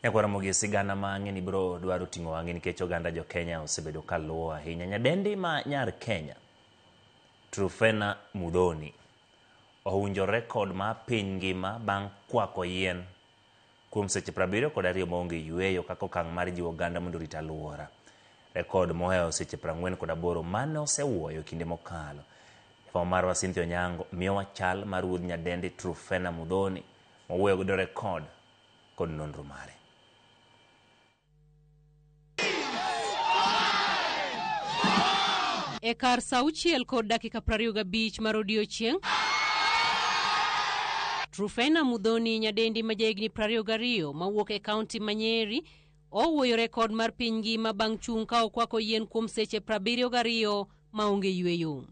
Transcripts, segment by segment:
Nyakwaromogi sigana mang'eni bro dwaro ting'o wang'e nikech oganda jo Kenya osebedo ka luwo ahinya. Nyadendi ma nyar Kenya, Truphena Muthoni, ohunjo rekod ma piny ngima bang' kwako yien kuom seche 72 maonge yweyo kaka okang' mar jiwo oganda mondo orit alwora. Rekod mohewo seche 48 mane osewuoyo kinde mokalo. Fama marwa Cynthia Onyango miyowa chal mar wuod nyadendi Truphena Muthoni mowuoyo godo rekod kod nonro mare. E kar saa 6:25 mar odiechieng', Truphena Muthoni, nyadendi ma jahigni 22 mawuok e kaunti ma Nyeri, owuoyo rekod mar piny ngima bang' chung' ka okwako yien kuom seche 72 maonge yweyo.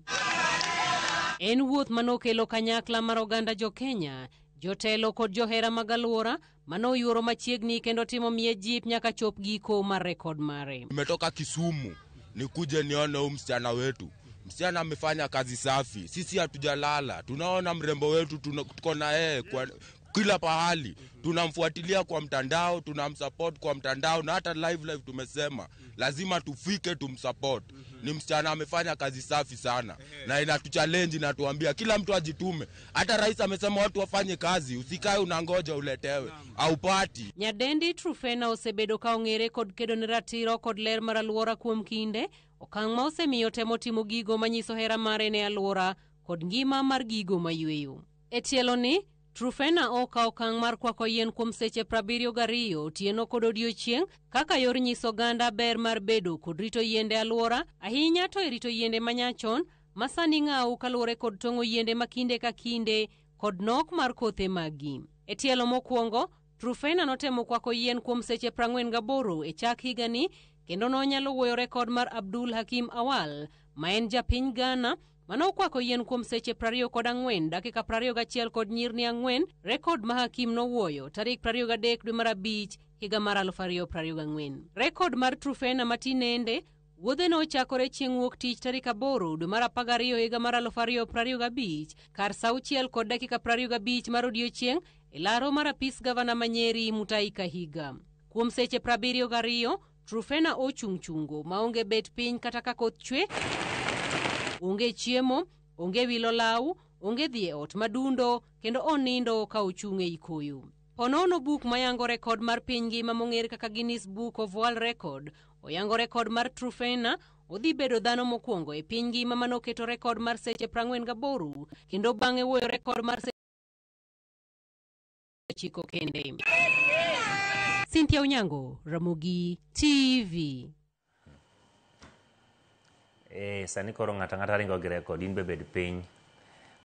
En wuoth manokelo kanyakla mar oganda jo Kenya, jotelo kod johera mag alwora manoyuoro machiegni kendo timo miye jip nyaka chop giko mar rekod mare. Nimetoka Kisumu nikuje nione huyu msichana wetu. Msichana amefanya kazi safi. Sisi hatujalala. Tunaona mrembo wetu, tuko na yeye kwa kila pahali. Tunamfuatilia kwa mtandao, tunamsupport kwa mtandao, na hata live tumesema lazima tufike tumsupport. Ni msichana amefanya kazi safi sana na inatuchallenge na tuambia kila mtu ajitume. Hata rais amesema watu wafanye kazi, usikae unangoja uletewe au pati. Nyadendi Truphena osebedo ka ong'ere kod kedo ne ratiro kod ler mar alwora kuom kinde, okang' ma osemiyo temo timo gigo manyiso hera mare ne alwora kod ngima mar gigo mayweyo. E tielo ni, Truphena okawo okang' mar kwako yien kuom seche 72 otieno kod odiechieng' kaka yor nyiso oganda ber mar bedo kod rito yiende alwora, ahinya to e rito yiende manyachon masani ng'aw kaluwore kod tong'o yiende ma kinde ka kinde kod nok mar kothe magi. E tielo mokwongo, Truphena notemo kwako yien kuom seche 48 e chak higani, kendo nonyalo wuoyo rekod mar Abdul Hakim Awal, ma en japiny Ghana, manokwako yien kuom seche 24 dakika 21 kod nyirni 4, rekod ma Hakim nowuoyo tarik 23 dwe mar abich higa mar 2024. Rekod mar Truphena matinende wuodhe nochakore chieng' wuok tich tarik 8 dwe mar 12 higa mar 2025 kar saa 6:25 mar odiechieng' e laro mar apis gavana ma Nyeri Mutahi Kahiga. Kuom seche 72 Truphena ochung' maonge bet piny kata ka koth chwe, onge chiemo, onge wilo law, onge dhi e ot madundo, kendo onindo ka ochung' e koyo. Ponono buk mayango rekod mar piny ngima mong'ere kaka Guinness Book of World Record oyango rekod mar Truphena odhi bedo dhano mokwongo e piny ngima manoketo rekod mar seche 48 kendo bang'e wuoyo rekod mar seche 9 kende. Cynthia Onyango, Ramogi TV. Sani koro ng'ata ringo gi rekod, in be bed piny.